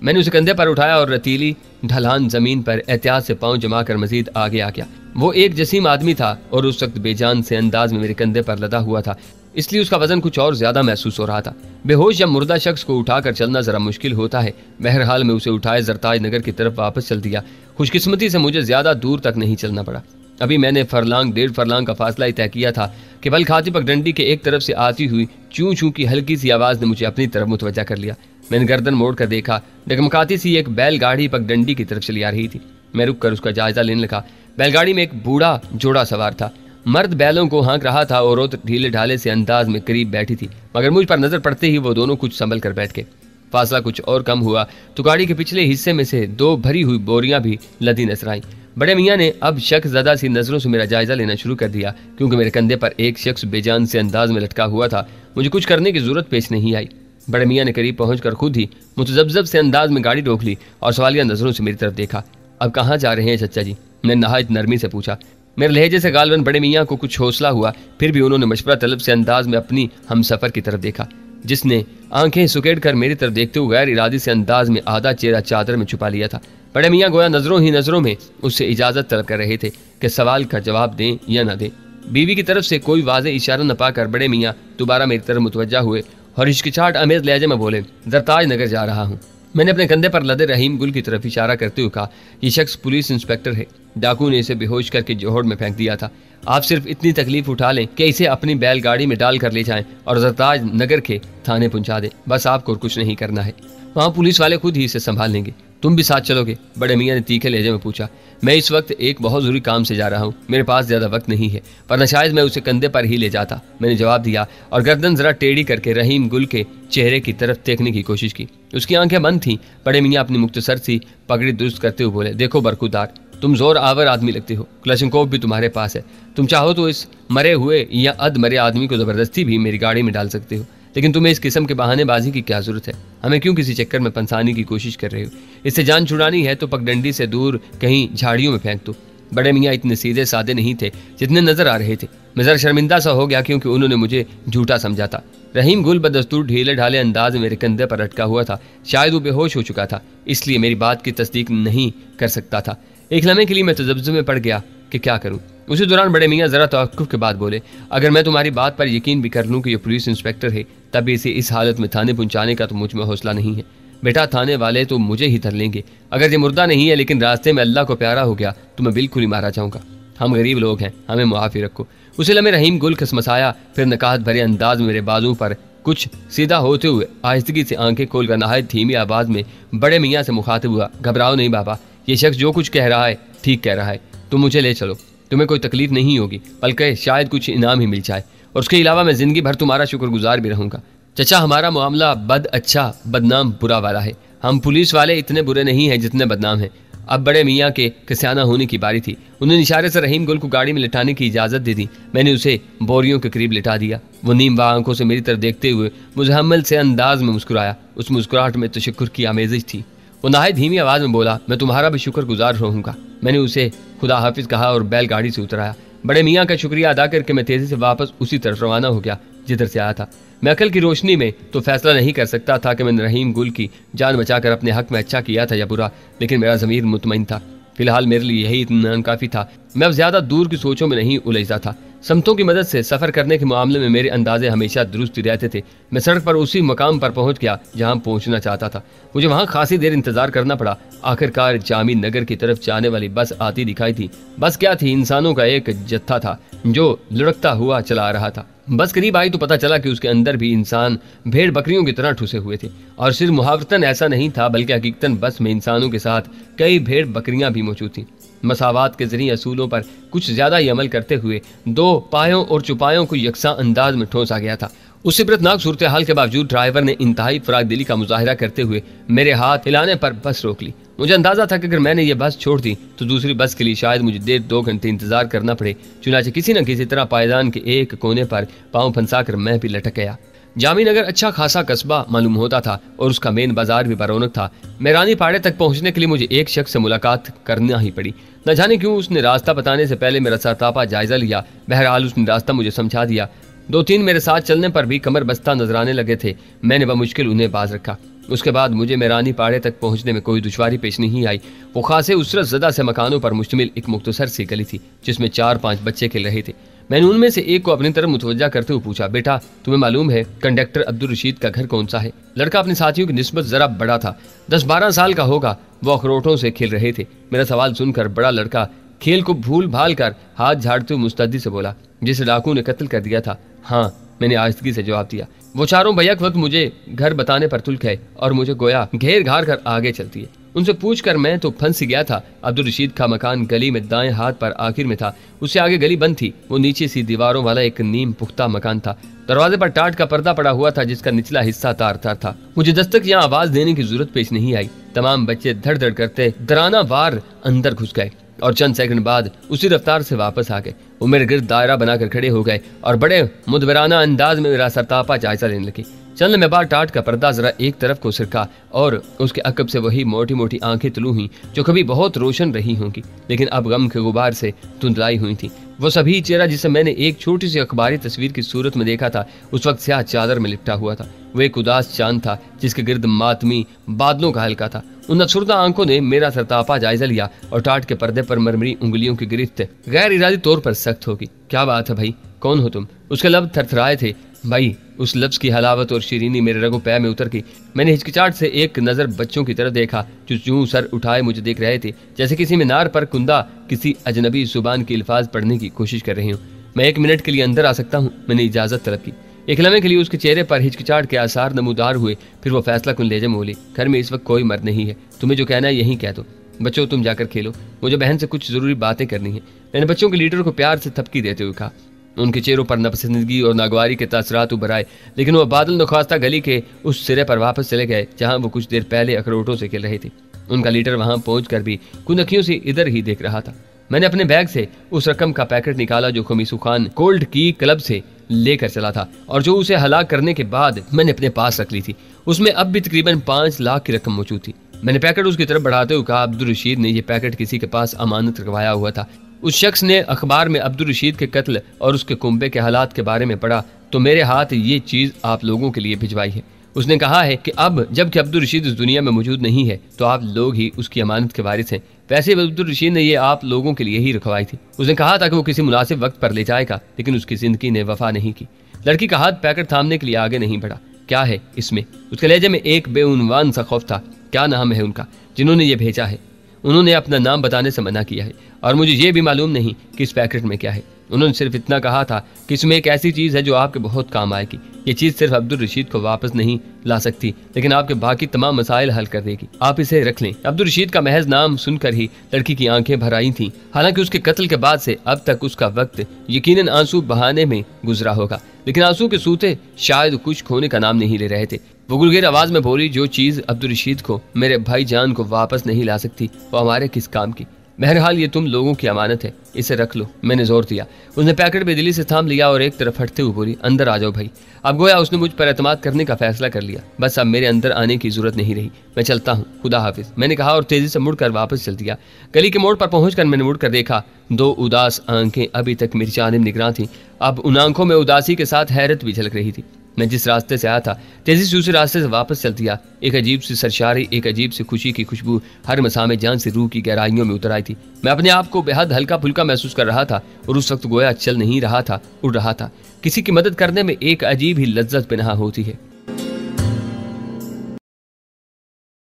मैंने उसे कंधे पर उठाया और रतीली ढलान जमीन पर एहतियात से पांव जमा कर मजीद आगे आ गया। वो एक जसीम आदमी था और उस वक्त बेजान से अंदाज में मेरे कंधे पर लदा हुआ था, इसलिए उसका वजन कुछ और ज्यादा महसूस हो रहा था। बेहोश या मुर्दा शख्स को उठाकर चलना जरा मुश्किल होता है। बहरहाल में उसे उठाए जरताज नगर की तरफ वापस चल दिया। खुशकिस्मती से मुझे ज्यादा दूर तक नहीं चलना पड़ा। अभी मैंने फरलांग 1.5 फरलांग का फासला ही तय किया था कि बलखाती पगडंडी के एक तरफ से आती हुई चूं चूं की हल्की सी आवाज ने मुझे अपनी तरफ मुतवज्जा कर लिया। मैंने गर्दन मोड़ कर देखा, डगमगाती सी एक बैलगाड़ी पगडंडी की तरफ चली आ रही थी। मैं रुक कर उसका जायजा लेने लगा। बैलगाड़ी में एक बूढ़ा जोड़ा सवार था। मर्द बैलों को हाँक रहा था और औरत ढीले ढाले से अंदाज में करीब बैठी थी, मगर मुझ पर नजर पड़ते ही वो दोनों कुछ संभल कर बैठ गए। फासला कुछ और कम हुआ तो गाड़ी के पिछले हिस्से में से 2 भरी हुई बोरियां भी लदी नजर आईं। बड़े मियाँ ने अब शक ज़दा सी नजरों से मेरा जायजा लेना शुरू कर दिया, क्योंकि मेरे कंधे पर एक शख्स बेजान से अंदाज में लटका हुआ था। मुझे कुछ करने की जरूरत पेश नहीं आई। बड़े मियाँ ने करीब पहुंचकर खुद ही मुतजब्जब से अंदाज में गाड़ी रोक ली और सवालिया नजरों से मेरी तरफ देखा। अब कहाँ जा रहे हैं चचा जी? मैंने नहायत नरमी से पूछा। मेरे लहजे से गालबन बड़े मियाँ को कुछ हौसला हुआ, फिर भी उन्होंने मशवरा तलब से अंदाज में अपनी हम सफर की तरफ देखा, जिसने आंखें सुकेड़ कर मेरी तरफ देखते हुए गैर इरादी से अंदाज में आधा चेहरा चादर में छुपा लिया था। बड़े मियाँ गोया नजरों ही नजरों में उससे इजाजत तलब कर रहे थे कि सवाल का जवाब दें या न दें। बीवी की तरफ से कोई वाज़ेह इशारा न पाकर बड़े मियाँ दोबारा मेरी तरफ मुतवज्जा हुए और हिचकिचाहट अमेज लहजे में बोले, जरताज नगर जा रहा हूँ। मैंने अपने कंधे पर लदे रहीम गुल की तरफ इशारा करते हुए कहा, यह शख्स पुलिस इंस्पेक्टर है। डाकू ने इसे बेहोश करके जोहड़ में फेंक दिया था। आप सिर्फ इतनी तकलीफ उठा लें कि इसे अपनी बैलगाड़ी में डाल कर ले जाएं और जरताज नगर के थाने पहुंचा दें। बस आपको कुछ नहीं करना है, वहाँ पुलिस वाले खुद ही इसे संभाल लेंगे। तुम भी साथ चलोगे? बड़े मियाँ ने तीखे लहजे में पूछा। मैं इस वक्त एक बहुत जरूरी काम से जा रहा हूँ, मेरे पास ज्यादा वक्त नहीं है, वरना शायद मैं उसे कंधे पर ही ले जाता, मैंने जवाब दिया और गर्दन जरा टेढ़ी करके रहीम गुल के चेहरे की तरफ देखने की कोशिश की। उसकी आंखें बंद थीं। बड़े मियाँ अपनी मुख्तसर सी पगड़ी दुरुस्त करते हुए बोले, देखो बरखुदार, तुम जोर आवर आदमी लगते हो, क्लशनकोफ भी तुम्हारे पास है। तुम चाहो तो इस मरे हुए या अध मरे आदमी को जबरदस्ती भी मेरी गाड़ी में डाल सकते हो, लेकिन तुम्हें इस किस्म के बहानेबाजी की क्या जरूरत है? हमें क्यों किसी चक्कर में फंसाने की कोशिश कर रहे हो? इससे जान छुड़ानी है तो पगडंडी से दूर कहीं झाड़ियों में फेंक दो। बड़े मियाँ इतने सीधे साधे नहीं थे जितने नजर आ रहे थे। मैं जरा शर्मिंदा सा हो गया क्योंकि उन्होंने मुझे झूठा समझा था। रहीम गुल बदस्तूर ढीले ढाले अंदाज में मेरे कंधे पर लटका हुआ था। शायद वो बेहोश हो चुका था, इसलिए मेरी बात की तस्दीक नहीं कर सकता था। एक लम्हे के लिए मैं तजब्जुब में पड़ गया कि क्या करूं। उसी दौरान बड़े मियाँ जरा तवक्कुफ के बाद बोले, अगर मैं तुम्हारी बात पर यकीन भी कर लूं कि ये पुलिस इंस्पेक्टर है, तब इसे इस हालत में थाने पहुंचाने का तो मुझ में हौसला नहीं है। बेटा, थाने वाले तो मुझे ही धर लेंगे। अगर ये मुर्दा नहीं है लेकिन रास्ते में अल्लाह को प्यारा हो गया तो मैं बिल्कुल ही मारा जाऊंगा। हम गरीब लोग हैं, हमें मुआफी रखो। उसी लम्हे रहीम गुल खसमसाया, फिर नकाहत भरे अंदाज में मेरे बाजू पर कुछ सीधा होते हुए आहिस्तगी से आंखें खोलकर नहायत धीमी आवाज में बड़े मियाँ से मुखातिब हुआ, घबराओ नहीं बाबा, ये शख्स जो कुछ कह रहा है ठीक कह रहा है। तुम मुझे ले चलो, तुम्हें कोई तकलीफ नहीं होगी, बल्कि शायद कुछ इनाम ही मिल जाए, और उसके अलावा मैं जिंदगी भर तुम्हारा शुक्रगुजार भी रहूंगा। चचा, हमारा मामला बद अच्छा बदनाम बुरा वाला है। हम पुलिस वाले इतने बुरे नहीं हैं जितने बदनाम हैं। अब बड़े मियाँ के कस्याना होने की बारी थी। उन्होंने इशारे से रहीम गुल को गाड़ी में लिटाने की इजाजत दे दी। मैंने उसे बोरियों के करीब लिटा दिया। वो नीम आंखों से मेरी तरफ देखते हुए मुजहम्मल से अंदाज में मुस्कुराया। उस मुस्कुराहट में तशक्कुर की आमेजिश थी। वो नहायत धीमी आवाज में बोला, मैं तुम्हारा भी शुक्रगुजार रहूंगा। मैंने उसे खुदा हाफिज कहा और बैलगाड़ी से उतराया। बड़े मियाँ का शुक्रिया अदा करके मैं तेजी से वापस उसी तरफ रवाना हो गया जिधर से आया था। मैं अकल की रोशनी में तो फैसला नहीं कर सकता था कि मैंने रहीम गुल की जान बचाकर अपने हक में अच्छा किया था या बुरा, लेकिन मेरा ज़मीर मुतमईन था। फिलहाल मेरे लिए यही इत्मीनान काफ़ी था। मैं अब ज़्यादा दूर की सोचों में नहीं उलझता था। समतों की मदद से सफ़र करने के मामले में मेरे अंदाजे हमेशा दुरुस्त रहते थे। मैं सड़क पर उसी मकाम पर पहुंच गया जहां पहुंचना चाहता था। मुझे वहां खासी देर इंतजार करना पड़ा। आखिरकार जामी नगर की तरफ जाने वाली बस आती दिखाई थी। बस क्या थी, इंसानों का एक जत्था था जो लुढ़कता हुआ चला आ रहा था। बस करीब आई तो पता चला कि उसके अंदर भी इंसान भेड़ बकरियों की तरह ठुसे हुए थे, और सिर्फ मुहावरतन ऐसा नहीं था बल्कि हकीकतन बस में इंसानों के साथ कई भेड़ बकरियां भी मौजूद थीं। मसावात के जरिए असूलों पर कुछ ज्यादा ही अमल करते हुए दो पायों और चुपायों को यकसा अंदाज में ठोसा गया था। उस इबरतनाक सूरत हाल के बावजूद ड्राइवर ने इंतहाई फराग दिली का मुजाहिरा करते हुए मेरे हाथ हिलाने पर बस रोक ली। मुझे अंदाजा था कि अगर मैंने ये बस छोड़ दी तो दूसरी बस के लिए शायद मुझे 1.5-2 घंटे इंतजार करना पड़े। चुनाचे किसी न किसी तरह पायदान के एक कोने पर पांव फंसाकर मैं भी लटक गया। जामी नगर अच्छा खासा कस्बा मालूम होता था और उसका मेन बाजार भी बरौनक था। मैरानी पाड़े तक पहुंचने के लिए मुझे एक शख्स से मुलाकात करना ही पड़ी। न जाने क्यों उसने रास्ता बताने से पहले मेरा सरतापा जायजा लिया। बहरहाल उसने रास्ता मुझे समझा दिया। 2-3 मेरे साथ चलने पर भी कमर बस्ता नजराने लगे थे। मैंने बमुश्किल उन्हें बाज रखा। उसके बाद मुझे मैरानी पाड़े तक पहुंचने में कोई दुश्वारी पेश नहीं आई। वो खासे उसरत ज़दा से मकानों पर मुश्तमिल एक मुख्तसर सी गली थी जिसमें 4-5 बच्चे खेल रहे थे। मैंने उनमें से एक को अपनी तरफ मुतवज्जा करते हुए पूछा, बेटा तुम्हें मालूम है कंडक्टर अब्दुल रशीद का घर कौन सा है? लड़का अपने साथियों की निस्बत जरा बड़ा था, 10-12 साल का होगा। वो अखरोटों से खेल रहे थे। मेरा सवाल सुनकर बड़ा लड़का खेल को भूल भाल कर हाथ झाड़ते हुए मुस्तैदी से बोला, जिसे डाकू ने कत्ल कर दिया था। हाँ, मैंने आहिस्तगी से जवाब दिया। वो चारों बैक वक्त मुझे घर बताने पर तुल गए और मुझे गोया घेर घार कर आगे चलती है। उनसे पूछकर मैं तो फंस गया था। अब्दुल रशीद का मकान गली में दाएं हाथ पर आखिर में था। उससे आगे गली बंद थी। वो नीचे सी दीवारों वाला एक नीम पुख्ता मकान था। दरवाजे पर टाट का पर्दा पड़ा हुआ था जिसका निचला हिस्सा तार था। मुझे दस्तक यहाँ आवाज देने की जरूरत पेश नहीं आई। तमाम बच्चे धड़ धड़ करते दराना वार अंदर घुस गए और चंद सेकंड बाद उसी रफ्तार से वापस आ गए। वो मेरे गिर्द दायरा बनाकर खड़े हो गए और बड़े मुदबराना अंदाज में मेरा सरतापा जायजा लेने लगे। चंद लम्हे बाद टाट का पर्दा जरा एक तरफ को सिरका और उसके अकब से वही मोटी मोटी आंखें तलू हुई जो कभी बहुत रोशन रही होंगी लेकिन अब गम के गुबार से धुंधलाई हुई थी। वो सभी चेहरा जिसे मैंने एक छोटी सी अखबारी तस्वीर की सूरत में देखा था उस वक्त स्याह चादर में लिपटा हुआ था। वो एक उदास चांद था जिसके गिर्द मातमी बादलों का हल्का था। उन अफसुर्दा आंखों ने मेरा सरतापा जायजा लिया और टाट के पर्दे पर मरमरी उंगलियों की गिरफ्त गैर इरादी तौर पर सख्त होगी। क्या बात है भाई, कौन हो तुम? उसके लब थरथराए थे। भाई, उस लफ्ज की हलावत और शीरीनी मेरे रगो पैर में उतर गई। मैंने हिचकिचाहट से एक नजर बच्चों की तरफ देखा जो यूं सर उठाए मुझे देख रहे थे जैसे किसी मीनार पर कुंदा किसी अजनबी जुबान की अल्फाज पढ़ने की कोशिश कर रही हूँ। मैं 1 मिनट के लिए अंदर आ सकता हूँ? मैंने इजाजत तलब की। एक लम्हे के लिए उसके चेहरे पर हिचकिचाहट के आसार नमूदार हुए। फिर वो फैसला कुन लेजे में बोली, घर में इस वक्त कोई मर्द नहीं है, तुम्हें जो कहना है यही कह दो। बच्चों तुम जाकर खेलो, मुझे बहन से कुछ जरूरी बातें करनी है। मैंने बच्चों के लीडर को प्यार से थपकी देते हुए कहा। उनके चेहरों पर नापसंदगी और नागवारी के तासरात उभर आए लेकिन वो बादल नख्वास्ता गली के उस सिरे पर वापस चले गए जहां वो कुछ देर पहले अखरोटों से खेल रहे थे। उनका लीडर वहां पहुंचकर भी कुनखियों से इधर ही देख रहा था। मैंने अपने बैग से उस रकम का पैकेट निकाला जो खमीसू खान कोल्ड की क्लब से लेकर चला था और जो उसे हलाक करने के बाद मैंने अपने पास रख ली थी। उसमें अब भी तकरीबन 5 लाख की रकम मौजूद थी। मैंने पैकेट उसकी तरफ बढ़ाते हुए कहा, अब्दुल रशीद ने यह पैकेट किसी के पास अमानत रखवाया हुआ था। उस शख्स ने अखबार में अब्दुल रशीद के कत्ल और उसके कुंबे के हालात के बारे में पढ़ा तो मेरे हाथ ये चीज आप लोगों के लिए भिजवाई है। उसने कहा है कि अब जबकि अब्दुल रशीद इस दुनिया में मौजूद नहीं है तो आप लोग ही उसकी अमानत के वारिस हैं। वैसे अब्दुल रशीद ने ये आप लोगों के लिए ही रखवाई थी। उसने कहा था कि वो किसी मुनासिब वक्त पर ले जाएगा लेकिन उसकी जिंदगी ने वफा नहीं की। लड़की का हाथ पैकेट थामने के लिए आगे नहीं बढ़ा। क्या है इसमें? उसके लहजे में एक बेउनवान सा खौफ था। क्या नाम है उनका जिन्होंने ये भेजा है? उन्होंने अपना नाम बताने से मना किया है और मुझे ये भी मालूम नहीं कि इस पैकेट में क्या है। उन्होंने सिर्फ इतना कहा था कि इसमें एक ऐसी चीज़ है जो आपके बहुत काम आएगी। ये चीज़ सिर्फ अब्दुल रशीद को वापस नहीं ला सकती लेकिन आपके बाकी तमाम मसाइल हल कर देगी। आप इसे रख लें। अब्दुल रशीद का महज नाम सुनकर ही लड़की की आंखें भर आई थीं। हालांकि उसके कत्ल के बाद से अब तक उसका वक्त यकीनन आंसू बहाने में गुजरा होगा लेकिन आंसू के सूते शायद कुछ खोने का नाम नहीं ले रहे थे। वो गुलगीर आवाज में बोली, जो चीज अब्दुल रशीद को मेरे भाई जान को वापस नहीं ला सकती वो हमारे किस काम की? बहरहाल ये तुम लोगों की अमानत है, इसे रख लो। मैंने जोर दिया। उसने पैकेट बेदिली से थाम लिया और एक तरफ हटते हुए बोली, अंदर आ जाओ भाई। अब गोया उसने मुझ पर एतमाद करने का फैसला कर लिया। बस अब मेरे अंदर आने की जरूरत नहीं रही। मैं चलता हूँ, खुदा हाफिज, मैंने कहा और तेजी से मुड़कर वापस चल दिया। गली के मोड़ पर पहुंचकर मैंने मुड़कर देखा। 2 उदास आंखें अभी तक मेरी जानिब निगरान थी। अब उन आंखों में उदासी के साथ हैरत भी झलक रही थी। मैं जिस रास्ते से आया था तेजी से उसी रास्ते से वापस चल दिया। एक अजीब सी सरशारी, एक अजीब सी खुशी की खुशबू हर मसामे जान से रूह की गहराइयों में उतर आई थी। मैं अपने आप को बेहद हल्का फुल्का महसूस कर रहा था और उस वक्त गोया चल नहीं रहा था, उड़ रहा था। किसी की मदद करने में एक अजीब ही लज्जत पनाह होती है।